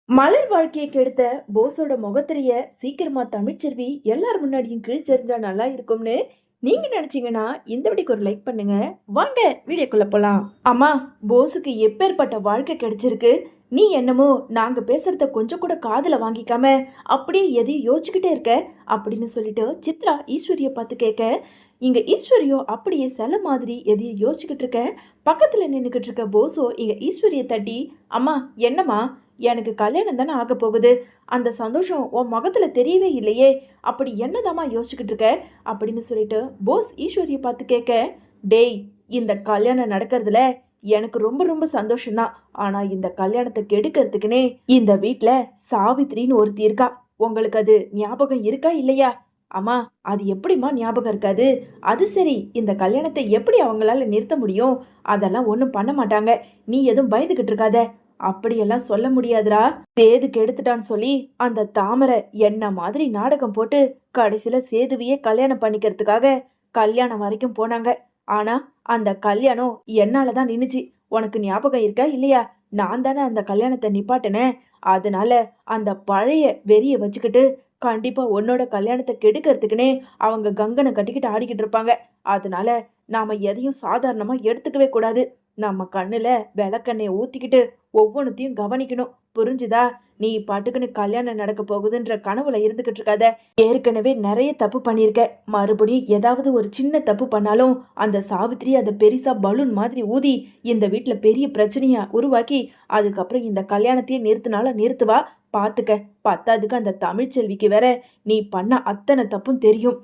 மலர் வாழ்க்கையை கெடுத்த போஸோட முகத்திரைய சீக்கிரமா தமிழ்ச்செல்வி எல்லார் முன்னாடியும் கிழிச்செறிஞ்சா நல்லா இருக்கும்னு நீங்க நினைச்சீங்கன்னா இந்த வீடியோக்கு ஒரு லைக் பண்ணுங்க. வாங்க வீடியோக்குள்ள போலாம். அம்மா, போஸுக்கு எப்பேற்பட்ட வாழ்க்கை கிடைச்சிருக்கு. நீ என்னமோ நாங்க பேசுறத கொஞ்சம் கூட காதுல வாங்கிக்காம அப்படியே எதையும் யோசிச்சுக்கிட்டே இருக்க அப்படின்னு சொல்லிட்டு சித்ரா ஈஸ்வரிய பார்த்து கேட்க, இங்க ஈஸ்வரியோ அப்படியே சில மாதிரி எதையும் யோசிச்சுக்கிட்டு இருக்க. பக்கத்துல நின்றுக்கிட்டு இருக்க போஸோ இங்க ஈஸ்வரிய தட்டி, அம்மா என்னம்மா, எனக்கு கல்யாணம் தானே ஆக போகுது, அந்த சந்தோஷம் உன் முகத்துல தெரியவே இல்லையே, அப்படி என்னதாம்மா யோசிச்சுக்கிட்டு இருக்க அப்படின்னு சொல்லிட்டு போஸ் ஈஸ்வரியை பார்த்து கேட்க, டேய், இந்த கல்யாணம் நடக்கிறதுல எனக்கு ரொம்ப ரொம்ப சந்தோஷம்தான். ஆனா இந்த கல்யாணத்தை கெடுக்கிறதுக்குனே இந்த வீட்ல சாவித்ரின்னு ஒருத்தி இருக்கா. உங்களுக்கு அது ஞாபகம் இருக்கா இல்லையா? அம்மா, அது எப்படிம்மா ஞாபகம் இருக்காது? அது சரி, இந்த கல்யாணத்தை எப்படி அவங்களால நிறுத்த முடியும்? அதெல்லாம் ஒன்றும் பண்ண மாட்டாங்க. நீ எதுவும் பயந்துகிட்டு இருக்காத. அப்படியெல்லாம் சொல்ல முடியாதுடா. சேதுக்கு எடுத்துட்டான்னு சொல்லி அந்த தாமரை என்ன மாதிரி நாடகம் போட்டு கடைசியில சேதுவையே கல்யாணம் பண்ணிக்கிறதுக்காக கல்யாணம் வரைக்கும் போனாங்க. ஆனா அந்த கல்யாணம் என்னாலதான் நின்னுச்சு. உனக்கு ஞாபகம் இருக்கா இல்லையா? நான் தானே அந்த கல்யாணத்தை நிப்பாட்டினேன். அதனால அந்த பழைய வெறிய வச்சுக்கிட்டு கண்டிப்பா உன்னோட கல்யாணத்தை கெடுக்கிறதுக்குனே அவங்க கங்கனை கட்டிக்கிட்டு ஆடிக்கிட்டு இருப்பாங்க. அதனால நாம எதையும் சாதாரணமா எடுத்துக்கவே கூடாது. நம்ம கண்ணுல விளக்கெண்ணெய் ஊத்திக்கிட்டு ஒவ்வொன்றுத்தையும் கவனிக்கணும். புரிஞ்சுதா? நீ பாட்டுக்குன்னு கல்யாணம் நடக்க போகுதுன்ற கனவுல இருந்துகிட்டு இருக்காத. ஏற்கனவே நிறைய தப்பு பண்ணியிருக்க. மறுபடியும் ஏதாவது ஒரு சின்ன தப்பு பண்ணாலும் அந்த சாவித்திரி அதை பெருசா பலூன் மாதிரி ஊதி இந்த வீட்டுல பெரிய பிரச்சனையா உருவாக்கி அதுக்கப்புறம் இந்த கல்யாணத்தையே நிறுத்தினாலும் நிறுத்துவா. பாத்துக்க. பத்தாதுக்கு அந்த தமிழ்ச்செல்விக்கு வேற நீ பண்ண அத்தனை தப்பும் தெரியும்.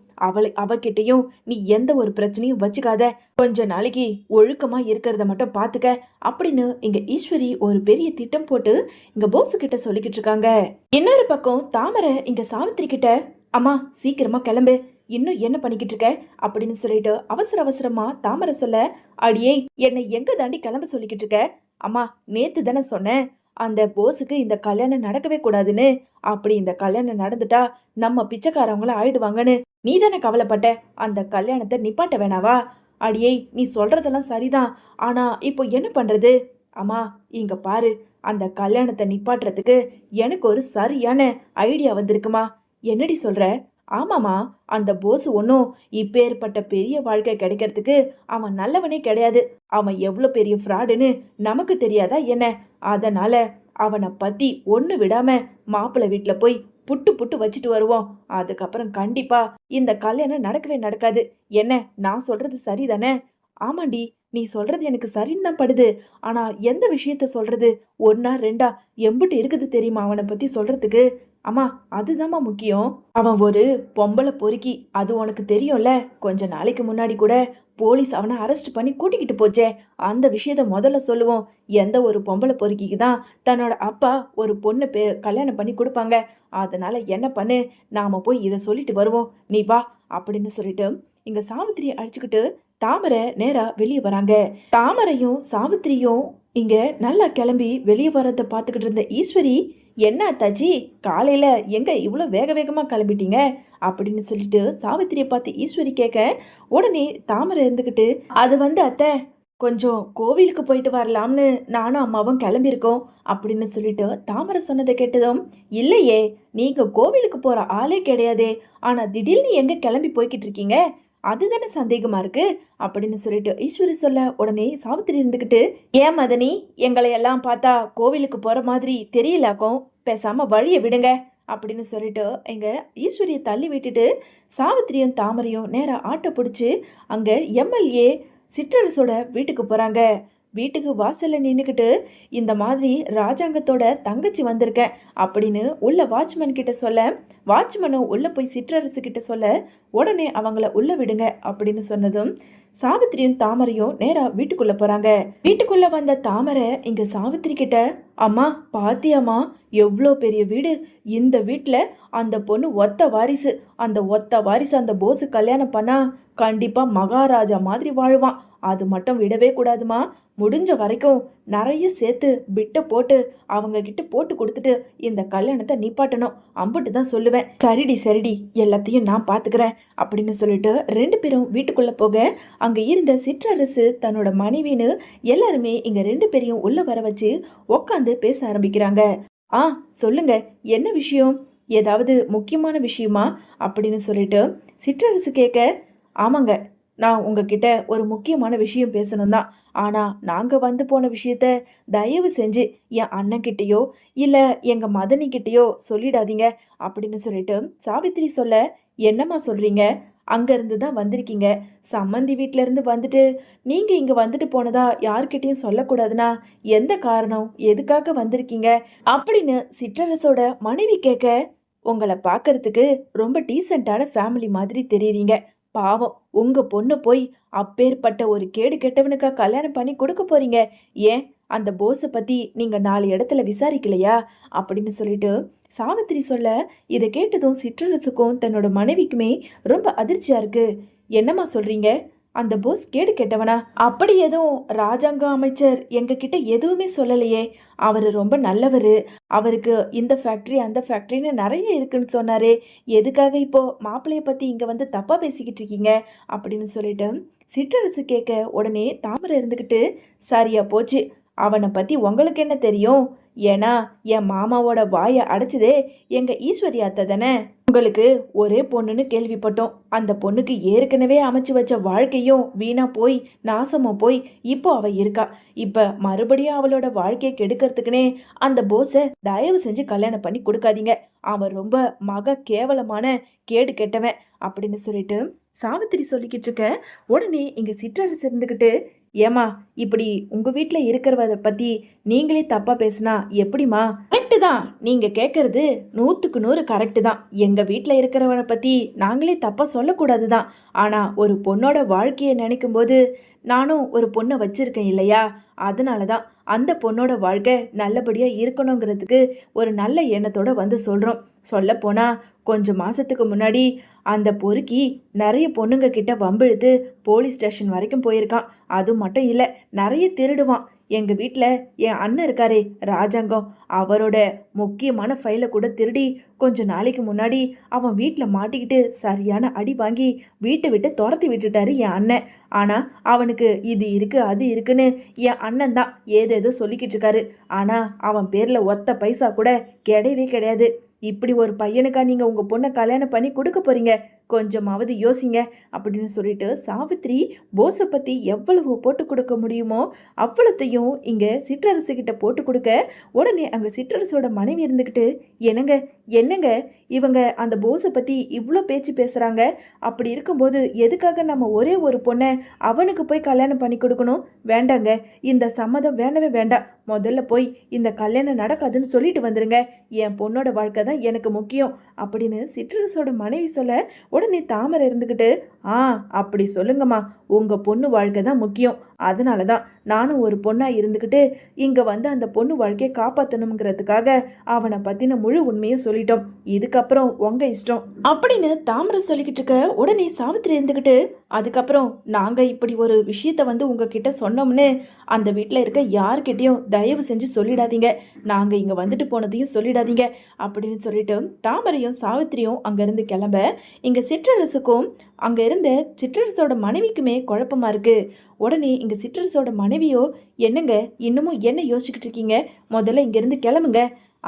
அவகிட்டையும் நீ எந்த ஒரு பிரச்சனையும் வச்சுக்காத. கொஞ்ச நாளைக்கு ஒழுக்கமா இருக்கிறத மட்டும் பாத்துக்க அப்படின்னு இங்க ஈஸ்வரி ஒரு பெரிய திட்டம் போட்டு இங்க போஸ் கிட்ட சொல்லிக்கிட்டு இருக்காங்க. இன்னொரு பக்கம் தாமரை இங்க சாவித்திரி கிட்ட, அம்மா சீக்கிரமா கிளம்பு, இன்னும் என்ன பண்ணிக்கிட்டு இருக்க அப்படின்னு சொல்லிட்டு அவசர அவசரமா தாமரை சொல்ல, அடியே, என்னை எங்க தாண்டி கிளம்ப சொல்லிக்கிட்டு இருக்க? அம்மா, நேத்து தானே சொன்னேன் அந்த போஸுக்கு இந்த கல்யாணம் நடக்கவே கூடாதுன்னு. அப்படி இந்த கல்யாணம் நடந்துட்டா நம்ம பிச்சைக்காரவங்கள ஆயிடுவாங்கன்னு நீ தானே கவலைப்பட்ட. அந்த கல்யாணத்தை நிப்பாட்ட வேணாவா? அடியே, நீ சொல்றதெல்லாம் சரிதான். ஆனா இப்போ என்ன பண்றது? அம்மா, இங்க பாரு, அந்த கல்யாணத்தை நிப்பாட்டுறதுக்கு எனக்கு ஒரு சரியான ஐடியா வந்திருக்குமா. என்னடி சொல்ற? ஆமாமா, அந்த போஸ் ஒன்றும் இப்பேற்பட்ட பெரிய வாழ்க்கை கிடைக்கிறதுக்கு அவன் நல்லவனே கிடையாது. அவன் எவ்வளோ பெரிய ஃப்ராடுன்னு நமக்கு தெரியாதா என்ன? அதனால அவனை பத்தி ஒன்று விடாம மாப்பிள்ளை வீட்டில் போய் புட்டு புட்டு வச்சுட்டு வருவோம். அதுக்கப்புறம் கண்டிப்பா இந்த கல்யாணம் நடக்கவே நடக்காது. என்ன, நான் சொல்றது சரிதானே? ஆமாண்டி, நீ சொல்றது எனக்கு சரின்னு தான் படுது. ஆனா எந்த விஷயத்த சொல்றது? ஒன்னா ரெண்டா எம்பிட்டு இருக்குது தெரியுமா அவனை பத்தி சொல்றதுக்கு? அம்மா, அதுதாம்மா முக்கியம். அவன் ஒரு பொம்பளை பொறுக்கி, அது உனக்கு தெரியும்ல. கொஞ்ச நாளைக்கு முன்னாடி கூட போலீஸ் அவனை அரெஸ்ட் பண்ணி கூட்டிக்கிட்டு போச்சே. அந்த விஷயத்த முதல்ல சொல்லுவோம். எந்த ஒரு பொம்பளை பொறுக்கிக்கு தான் தன்னோட அப்பா ஒரு பொண்ணு கல்யாணம் பண்ணி கொடுப்பாங்க. அதனால என்ன பண்ணு, நாம போய் இதை சொல்லிட்டு வருவோம். நீ வா அப்படின்னு சொல்லிட்டு இங்க சாவித்திரியை அழைச்சிக்கிட்டு தாமரை நேரா வெளியே வராங்க. தாமரையும் சாவித்திரியும் இங்க நல்லா கிளம்பி வெளியே வர்றதை பார்த்துக்கிட்டு இருந்த ஈஸ்வரி, என்ன அத்தாச்சி, காலையில எங்க இவ்வளோ வேக வேகமா கிளம்பிட்டீங்க அப்படின்னு சொல்லிட்டு சாவித்திரியை பார்த்து ஈஸ்வரி கேட்க, உடனே தாமரை இருந்துக்கிட்டு, அது அத்தை, கொஞ்சம் கோவிலுக்கு போயிட்டு வரலாம்னு நானும் அம்மாவும் கிளம்பியிருக்கோம் அப்படின்னு சொல்லிட்டு தாமரை சொன்னதை கேட்டதும், இல்லையே, நீங்க கோவிலுக்கு போற ஆளே கிடையாதே, ஆனா திடீர்னு எங்க கிளம்பி போய்கிட்டு இருக்கீங்க, அதுதானே சந்தேகமா இருக்கு அப்படின்னு சொல்லிட்டு ஈஸ்வரி சொல்ல, உடனே சாவித்திரி இருந்துக்கிட்டு, ஏன் மதனி, எங்களை எல்லாம் பார்த்தா கோவிலுக்கு போற மாதிரி தெரியலாக்கும், பேசாம வழியை விடுங்க அப்படின்னு சொல்லிட்டு எங்க ஈஸ்வரியை தள்ளி விட்டுட்டு சாவித்திரியும் தாமரையும் நேரா ஆட்டோ பிடிச்சி அங்க எம்எல்ஏ சிற்றரசோட வீட்டுக்கு போறாங்க. வீட்டுக்கு வாசல்ல நின்றுக்கிட்டு, இந்த மாதிரி ராஜாங்கத்தோட தங்கச்சி வந்திருக்கேன் அப்படின்னு உள்ள வாட்ச்மேன் கிட்ட சொல்ல, வாட்ச்மேனும் உள்ள போய் சிற்றரசு கிட்ட சொல்ல, உடனே அவங்கள உள்ள விடுங்க அப்படின்னு சொன்னதும் சாவித்திரியும் தாமரையும் நேரா வீட்டுக்குள்ள போறாங்க. வீட்டுக்குள்ள வந்த தாமரை இங்க சாவித்திரி கிட்ட, அம்மா பாத்தியாமா, எவ்வளோ பெரிய வீடு. இந்த வீட்டுல அந்த பொண்ணு ஒத்த வாரிசு. அந்த ஒத்த வாரிசு அந்த போஸு கல்யாணம் பண்ணா கண்டிப்பா மகாராஜா மாதிரி வாழ்வான். அது மட்டும் விடவே கூடாதுமா. முடிஞ்ச வரைக்கும் நிறைய சேர்த்து பிட்ட போட்டு அவங்க கிட்ட போட்டு கொடுத்துட்டு இந்த கல்யாணத்தை நிப்பாட்டணும். அம்புட்டு தான் சொல்லுவேன். சரிடி சரிடி, எல்லாத்தையும் நான் பாத்துக்கிறேன் அப்படின்னு சொல்லிட்டு ரெண்டு பேரும் வீட்டுக்குள்ள போக, அங்க இருந்த சிற்றரசு தன்னோட மனைவின்னு எல்லாருமே இங்க ரெண்டு பேரையும் உள்ள வர வச்சு உக்காந்து பேச ஆரம்பிக்கிறாங்க. ஆ சொல்லுங்க, என்ன விஷயம்? ஏதாவது முக்கியமான விஷயமா? அப்படின்னு சொல்லிட்டு சிற்றரசு கேட்க, ஆமாங்க, நான் உங்ககிட்ட ஒரு முக்கியமான விஷயம் பேசணும் தான். ஆனா நாங்க வந்து போன விஷயத்த தயவு செஞ்சு என் அண்ணன்கிட்டயோ இல்ல எங்க மதனி கிட்டயோ சொல்லிடாதீங்க அப்படின்னு சொல்லிட்டு சாவித்திரி சொல்ல, என்னம்மா சொல்றீங்க? அங்க இருந்து தான் வந்திருக்கீங்க. சம்மந்தி வீட்ல இருந்து வந்துட்டு நீங்க இங்க வந்துட்டு போனதா யார்கிட்டயும் சொல்லக்கூடாதுன்னா எந்த காரணம்? எதுக்காக வந்திருக்கீங்க? அப்படின்னு சிற்றரசோட மனைவி கேட்க, உங்கள பார்க்கறதுக்கு ரொம்ப டீசென்ட்டான ஃபேமிலி மாதிரி தெரியுறீங்க. பாவம் உங்க பொண்ணு போய் அப்பேற்பட்ட ஒரு கேடு கெட்டவனுக்கா கல்யாணம் பண்ணி கொடுக்க போறீங்க. ஏன் அந்த போஸ பத்தி நீங்க 4 இடத்துல விசாரிக்கலையா? அப்படின்னு சொல்லிட்டு சாவித்திரி சொல்ல, இத கேட்டதும் சிற்றரசுக்கும் தன்னோட மனைவிக்குமே ரொம்ப அதிர்ச்சியா இருக்கு. என்னம்மா சொல்றீங்க? அந்த போஸ் கேடு கெட்டவனா? அப்படி எதுவும் ராஜாங்க அமைச்சர் எங்ககிட்ட எதுவுமே சொல்லலையே. அவரு ரொம்ப நல்லவரு. அவருக்கு இந்த ஃபேக்டரி, அந்த ஃபேக்டரின்னு நெறைய இருக்குன்னு சொன்னாரே. எதுக்காக இப்போ மாப்பிள்ளைய பத்தி இங்க வந்து தப்பா பேசிக்கிட்டு இருக்கீங்க? அப்படின்னு சொல்லிட்டு சிற்றரசு கேட்க, உடனே தாமரை இருந்துகிட்டு, சரியா போச்சு. அவன பத்தி உங்களுக்கு என்ன தெரியும்? ஏன்னா, என் மாமாவோட வாய அடைச்சதே எங்க ஈஸ்வரி அத்தை தானே. உங்களுக்கு ஒரே பொண்ணுன்னு கேள்விப்பட்டோம். அந்த பொண்ணுக்கு ஏற்கனவே அமைச்சு வச்ச வாழ்க்கையும் வீணா போய், நாசமா போய், இப்போ அவ இருக்கா. இப்ப மறுபடியும் அவளோட வாழ்க்கைய கெடுக்கறதுக்குன்னே அந்த போஸ தயவு செஞ்சு கல்யாணம் பண்ணி கொடுக்காதீங்க. அவன் ரொம்ப மக கேவலமான கேடு கெட்டவன் அப்படின்னு சொல்லிட்டு சாவித்திரி சொல்லிக்கிட்டு இருக்க, உடனே இங்க சிற்றரசு இருந்துகிட்டு, ஏமா இப்படி உங்க வீட்ல இருக்கிறவத பத்தி நீங்களே தப்பா பேசினா எப்படிமா? கரெக்டு தான், நீங்க கேட்கறது 100க்கு 100 கரெக்டு தான். எங்க வீட்ல இருக்கிறவனை பத்தி நாங்களே தப்பா சொல்லக்கூடாது தான். ஆனா ஒரு பொண்ணோட வாழ்க்கையை நினைக்கும் போது நானும் ஒரு பொண்ணை வச்சிருக்கேன் இல்லையா? அதனால தான் அந்த பொண்ணோட வாழ்க்கை நல்லபடியா இருக்கணுங்கிறதுக்கு ஒரு நல்ல எண்ணத்தோட வந்து சொல்றோம். சொல்லப்போனா கொஞ்சம் மாசத்துக்கு முன்னாடி அந்த பொறுக்கி நிறைய பொண்ணுங்க கிட்ட வம்பிழுத்து போலீஸ் ஸ்டேஷன் வரைக்கும் போயிருக்கான். அது மட்டும் இல்லை, நிறைய திருடுவான். எங்கள் வீட்டில் என் அண்ணன் இருக்காரே ராஜாங்கம், அவரோட முக்கியமான ஃபைலை கூட திருடி கொஞ்ச நாளைக்கு முன்னாடி அவன் வீட்டில் மாட்டிக்கிட்டு சரியான அடி வாங்கி வீட்டை விட்டு துரத்தி விட்டுட்டாரு என் அண்ணன். ஆனால் அவனுக்கு இது இருக்கு அது இருக்குன்னு என் அண்ணன் தான் ஏதேதோ சொல்லிக்கிட்டு இருக்காரு. ஆனால் அவன் பேரில் ஒத்த பைசா கூட கிடையவே கிடையாது. இப்படி ஒரு பையனுக்கா நீங்கள் உங்கள் பொண்ணை கல்யாணம் பண்ணி கொடுக்க போறீங்க? கொஞ்சமாவது யோசிங்க அப்படின்னு சொல்லிட்டு சாவித்ரி போஸை பற்றி எவ்வளவு போட்டு கொடுக்க முடியுமோ அவ்வளோத்தையும் இங்கே சிற்றரசுகிட்ட போட்டு கொடுக்க, உடனே அங்கே சிற்றரசோட மனைவி இருந்துக்கிட்டு, என்னங்க என்னங்க இவங்க அந்த போஸை பற்றி இவ்வளோ பேச்சு பேசுகிறாங்க. அப்படி இருக்கும்போது எதுக்காக நம்ம ஒரே ஒரு பொண்ணை அவனுக்கு போய் கல்யாணம் பண்ணி கொடுக்கணும்? வேண்டாங்க, இந்த சம்மதம் வேண்டவே வேண்டாம். முதல்ல போய் இந்த கல்யாணம் நடக்காதுன்னு சொல்லிட்டு வந்துருங்க. என் பொண்ணோட வாழ்க்கை தான் எனக்கு முக்கியம் அப்படின்னு சிற்றரசோட மனைவி சொல்ல, உடனே தாமரை இருந்துக்கிட்டு, ஆ அப்படி சொல்லுங்கம்மா, உங்கள் பொண்ணு வாழ்க்கை தான் முக்கியம். அதனால தான் நானும் ஒரு பொண்ணாக இருந்துக்கிட்டு இங்கே வந்து அந்த பொண்ணு வாழ்க்கையை காப்பாற்றணுங்கிறதுக்காக அவனை பற்றின முழு உண்மையும் சொல்லிட்டோம். இதுக்கப்புறம் உங்கள் இஷ்டம் அப்படின்னு தாமரை சொல்லிக்கிட்டு இருக்க, உடனே சாவித்திரி இருந்துக்கிட்டு, அதுக்கப்புறம் நாங்கள் இப்படி ஒரு விஷயத்த வந்து உங்ககிட்ட சொன்னோம்னு அந்த வீட்டில் இருக்க யார்கிட்டையும் தயவு செஞ்சு சொல்லிடாதீங்க. நாங்கள் இங்கே வந்துட்டு போனதையும் சொல்லிடாதீங்க அப்படின்னு சொல்லிட்டு தாமரையும் சாவித்திரியும் அங்கேருந்து கிளம்ப, இங்கே சிற்றரசுக்கும் அங்கே இருந்த சிற்றரசோட மனைவிக்குமே குழப்பமா இருக்கு. உடனே இங்கே சிற்றரசோட மனைவியோ, என்னங்க இன்னமும் என்ன யோசிச்சுக்கிட்டு இருக்கீங்க? முதல்ல இங்கேருந்து கிளம்புங்க.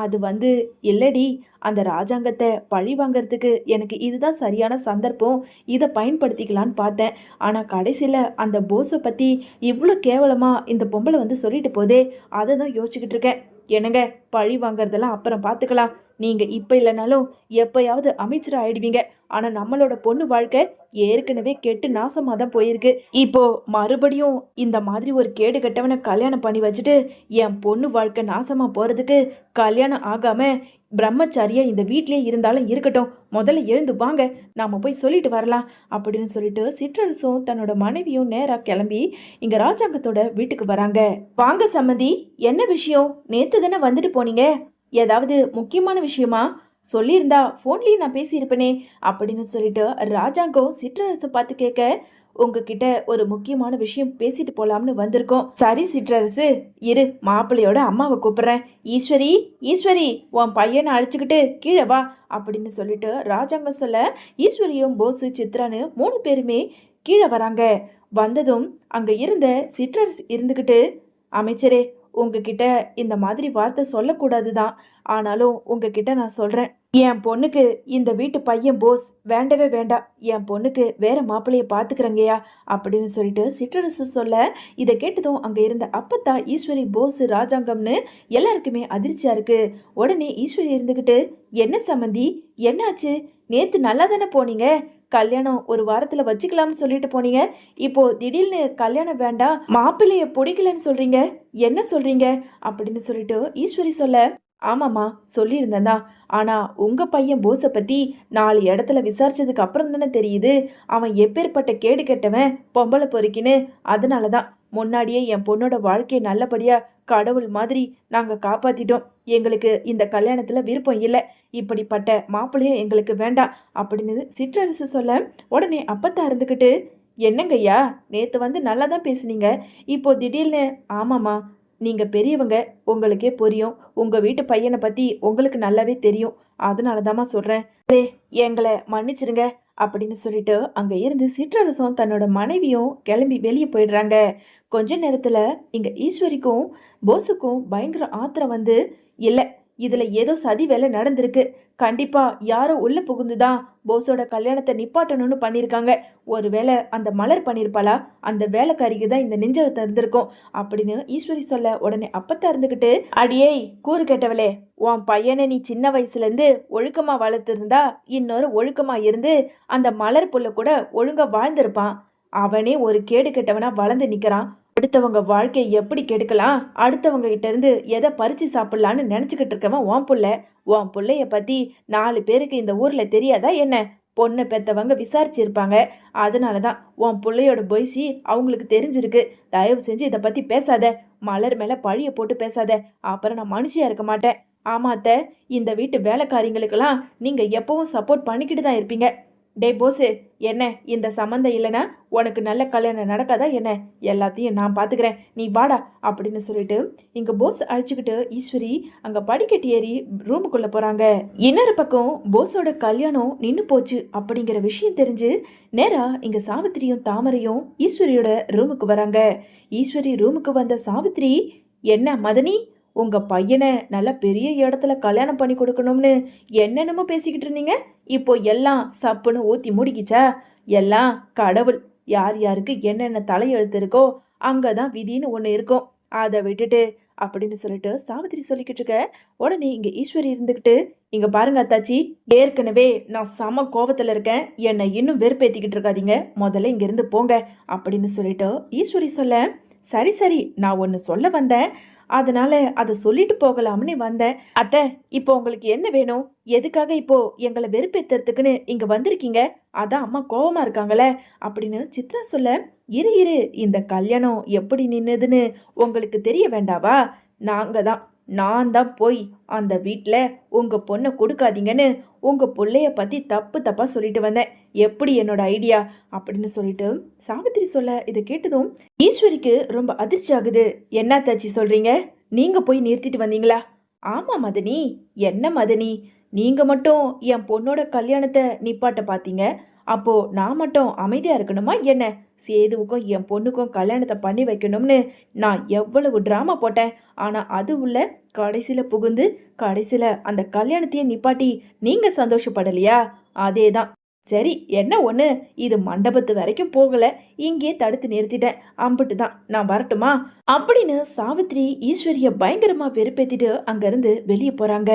அது வந்து இல்லடி, அந்த ராஜாங்கத்தை பழி வாங்கிறதுக்கு எனக்கு இதுதான் சரியான சந்தர்ப்பம், இதை பயன்படுத்திக்கலான்னு பார்த்தேன். ஆனால் கடைசியில் அந்த போஸை பற்றி இவ்வளோ கேவலமாக இந்த பொம்பளை வந்து சொல்லிட்டு போதே, அதை தான் யோசிச்சுக்கிட்டு இருக்கேன். என்னங்க பழி வாங்கிறதெல்லாம் அப்புறம் பார்த்துக்கலாம். நீங்கள் இப்போ இல்லைனாலும் எப்போயாவது அமைச்சர் ஆயிடுவீங்க. ஆனால் நம்மளோட பொண்ணு வாழ்க்கை ஏற்கனவே கெட்டு நாசமாக தான் போயிருக்கு. இப்போ மறுபடியும் இந்த மாதிரி ஒரு கேடு கெட்டவனை கல்யாணம் பண்ணி வச்சுட்டு என் பொண்ணு வாழ்க்கை நாசமாக போகிறதுக்கு கல்யாணம் ஆகாமல் பிரம்மச்சாரியா இந்த வீட்லயே இருந்தாலும் இருக்கட்டும். முதல்ல எழுந்து வாங்க, நாம போய் சொல்லிட்டு வரலாம் அப்படின்னு சொல்லிட்டு சிற்றரசும் தன்னோட மனைவியும் நேரா கிளம்பி இங்க ராஜாங்கத்தோட வீட்டுக்கு வராங்க. வாங்க சம்மந்தி, என்ன விஷயம்? நேத்து தானே வந்துட்டு போனீங்க. ஏதாவது முக்கியமான விஷயமா? சொல்லியிருந்தா ஃபோன்லயே நான் பேசியிருப்பேனே அப்படின்னு சொல்லிட்டு ராஜாங்கம் சிற்றரசை பார்த்து கேட்க, உங்ககிட்ட ஒரு முக்கியமான விஷயம் பேசிட்டு போலாம்னு வந்திருக்கோம். சரி சிற்றரசு, இரு மாப்பிள்ளையோட அம்மாவை கூப்பிடுறேன். ஈஸ்வரி, ஈஸ்வரி, உன் பையனை அழைச்சிக்கிட்டு கீழே வா அப்படின்னு சொல்லிட்டு ராஜாங்கம் சொல்ல, ஈஸ்வரியும் போஸு சித்ரான்னு 3 பேருமே கீழே வராங்க. வந்ததும் அங்க இருந்த சிற்றரசு இருந்துக்கிட்டு, அமைச்சரே, உங்ககிட்ட இந்த மாதிரி வார்த்தை சொல்லக்கூடாது தான். ஆனாலும் உங்ககிட்ட நான் சொல்றேன். என் பொண்ணுக்கு இந்த வீட்டு பையன் போஸ் வேண்டவே வேண்டாம். என் பொண்ணுக்கு வேற மாப்பிள்ளைய பாத்துக்கிறங்கய்யா அப்படின்னு சொல்லிட்டு சிற்றரசு சொல்ல, இதை கேட்டதும் அங்க இருந்த அப்பத்தா ஈஸ்வரி போஸ் ராஜாங்கம்னு எல்லாருக்குமே அதிர்ச்சியா இருக்கு. உடனே ஈஸ்வரி இருந்துகிட்டு, என்ன சம்மந்தி, என்னாச்சு? நேத்து நல்லா தானே போனீங்க? கல்யாணம் ஒரு வாரத்துல வச்சுக்கலாம்னு சொல்லிட்டு போனீங்க. இப்போ திடீர்னு கல்யாணம் வேண்டாம், மாப்பிள்ளைய பிடிக்கலன்னு சொல்றீங்க. என்ன சொல்றீங்க அப்படின்னு சொல்லிட்டு ஈஸ்வரி சொல்ல, ஆமாம்மா சொல்லியிருந்தேன் தான். ஆனா உங்க பையன் போஸை பத்தி 4 இடத்துல விசாரிச்சதுக்கு அப்புறம் தானே தெரியுது அவன் எப்பேற்பட்ட கேடு கெட்டவன், பொம்பளை பொறுக்கின்னு. அதனால தான் முன்னாடியே என் பொண்ணோட வாழ்க்கையை நல்லபடியா கடவுள் மாதிரி நாங்க காப்பாத்திட்டோம். எங்களுக்கு இந்த கல்யாணத்துல விருப்பம் இல்லை. இப்படிப்பட்ட மாப்பிள்ளையும் எங்களுக்கு வேண்டாம் அப்படின்னு சிற்றரசு சொல்ல, உடனே அப்பத்தா இருந்துக்கிட்டு, என்னங்கய்யா நேத்து வந்து நல்லா தான் பேசுனீங்க, இப்போ திடீர்னு? ஆமாம்மா, நீங்க பெரியவங்க, உங்களுக்கே புரியும். உங்க வீட்டு பையனை பத்தி உங்களுக்கு நல்லாவே தெரியும். அதனால தாம்மா சொல்றேன். எங்களை மன்னிச்சிருங்க அப்படின்னு சொல்லிட்டு அங்க இருந்து சிற்றரசும் தன்னோட மனைவியும் கிளம்பி வெளியே போயிடுறாங்க. கொஞ்ச நேரத்துல இங்க ஈஸ்வரிக்கும் போஸுக்கும் பயங்கர ஆத்திரம் வந்து, இல்ல இதுல ஏதோ சதி வேலை நடந்திருக்கு. கண்டிப்பா யாரோ உள்ள புகுந்துதான் போஸோட கல்யாணத்தை நிப்பாட்டணும்னு பண்ணியிருக்காங்க. ஒருவேளை அந்த மலர் பண்ணியிருப்பாளா? அந்த வேலைக்காரிக்கு தான் இந்த நெஞ்செழுத்தம் இருந்திருக்கும் அப்படின்னு ஈஸ்வரி சொல்ல, உடனே அப்பத்தா இருந்துகிட்டு, அடியே கூறு கேட்டவளே, உன் பையனை நீ சின்ன வயசுல இருந்து ஒழுக்கமா வளர்த்திருந்தா இன்னொரு ஒழுக்கமா இருந்து அந்த மலர் புள்ள கூட ஒழுங்கா வாழ்ந்திருப்பான். அவனே ஒரு கேடு கெட்டவனா வளர்ந்து நிக்கிறான். அடுத்தவங்க வாழ்க்கையை எப்படி கெடுக்கலாம், அடுத்தவங்க கிட்ட இருந்து எதை பறிச்சு சாப்பிடலான்னு நினைச்சுக்கிட்டு இருக்கவன் உன் புள்ளைய பத்தி 4 பேருக்கு இந்த ஊர்ல தெரியாதா என்ன? பொண்ணை பெத்தவங்க விசாரிச்சிருப்பாங்க. அதனாலதான் உன் புள்ளையோட பொய்சி அவங்களுக்கு தெரிஞ்சிருக்கு. தயவு செஞ்சு இதை பத்தி பேசாத. மலர் மேல பழிய போட்டு பேசாத. அப்புறம் நான் மனுஷியா இருக்க மாட்டேன். ஆமாத்த, இந்த வீட்டு வேலைக்காரிங்களுக்கெல்லாம் நீங்க எப்பவும் சப்போர்ட் பண்ணிக்கிட்டு தான் இருப்பீங்க. டே போஸு, என்ன இந்த சம்மந்தம் இல்லைன்னா உனக்கு நல்ல கல்யாணம் நடக்காதா என்ன? எல்லாத்தையும் நான் பார்த்துக்கிறேன், நீ வாடா அப்படின்னு சொல்லிட்டு இங்கே போஸ் அழைச்சிக்கிட்டு ஈஸ்வரி அங்கே படிக்கட்டு ஏறி ரூமுக்குள்ளே போகிறாங்க. இன்னொரு பக்கம் போஸோட கல்யாணம் நின்று போச்சு அப்படிங்கிற விஷயம் தெரிஞ்சு நேராக இங்கே சாவித்திரியும் தாமரையும் ஈஸ்வரியோட ரூமுக்கு வராங்க. ஈஸ்வரி ரூமுக்கு வந்த சாவித்திரி, என்ன மதனி, உங்க பையனை நல்ல பெரிய இடத்துல கல்யாணம் பண்ணி கொடுக்கணும்னு என்னென்னமோ பேசிக்கிட்டு இருந்தீங்க. இப்போ எல்லாம் சப்புன்னு ஊத்தி முடிக்கிச்சா? எல்லாம் கடவுள் யார் யாருக்கு என்னென்ன தலையெழுத்து இருக்கோ அங்கதான் விதின்னு ஒண்ணு இருக்கும். அதை விட்டுட்டு அப்படின்னு சொல்லிட்டு சாவித்திரி சொல்லிக்கிட்டு இருக்க, உடனே இங்க ஈஸ்வரி இருந்துகிட்டு, இங்க பாருங்க அத்தாச்சி, ஏற்கனவே நான் சம கோவத்துல இருக்கேன். என்னை இன்னும் வெறுப்பேத்திக்கிட்டு இருக்காதீங்க. முதல்ல இங்க இருந்து போங்க அப்படின்னு சொல்லிட்டு ஈஸ்வரி சொல்ல, சரி சரி, நான் ஒன்னு சொல்ல வந்தேன், அதனால அதை சொல்லிட்டு போகலாம்னு வந்தேன். அத்தை, இப்போ உங்களுக்கு என்ன வேணும்? எதுக்காக இப்போ எங்களை வெறுப்பேத்துறதுக்குன்னு இங்க வந்திருக்கீங்க? அதான் அம்மா கோவமா இருக்காங்களே அப்படின்னு சித்ரா சொல்ல, இரு இரு, இந்த கல்யாணம் எப்படி நின்னுதுன்னு உங்களுக்கு தெரிய வேண்டாவா? நான் தான் போய் அந்த வீட்டில் உங்க பொண்ணை கொடுக்காதீங்கன்னு உங்க பிள்ளைய பத்தி தப்பு தப்பா சொல்லிட்டு வந்தேன். எப்படி என்னோட ஐடியா அப்படின்னு சொல்லிட்டு சாவித்திரி சொல்ல, இதை கேட்டதும் ஈஸ்வரிக்கு ரொம்ப அதிர்ச்சி ஆகுது. என்ன தாச்சி சொல்றீங்க? நீங்க போய் நிறுத்திட்டு வந்தீங்களா? ஆமா மதனி. என்ன மதனி, நீங்க மட்டும் என் பொண்ணோட கல்யாணத்தை நிப்பாட்ட பாத்தீங்க, அப்போ நான் மட்டும் அமைதியா இருக்கணுமா என்ன? சேதுவுக்கும் என் பொண்ணுக்கும் கல்யாணத்தை பண்ணி வைக்கணும்னு நான் எவ்வளவு டிராமா போட்டேன். ஆனா அது உள்ள கடைசியில புகுந்து கடைசியில அந்த கல்யாணத்தையே நிப்பாட்டி நீங்க சந்தோஷப்படலையா? அதேதான். சரி, என்ன ஒண்ணு, இது மண்டபத்து வரைக்கும் போகல, இங்கே தடுத்து நிறுத்திட்டேன், அம்பிட்டு தான், நான் வரட்டுமா அப்படின்னு சாவித்திரி ஈஸ்வரிய பயங்கரமா வெறுப்பேத்திட்டு அங்கிருந்து வெளியே போறாங்க.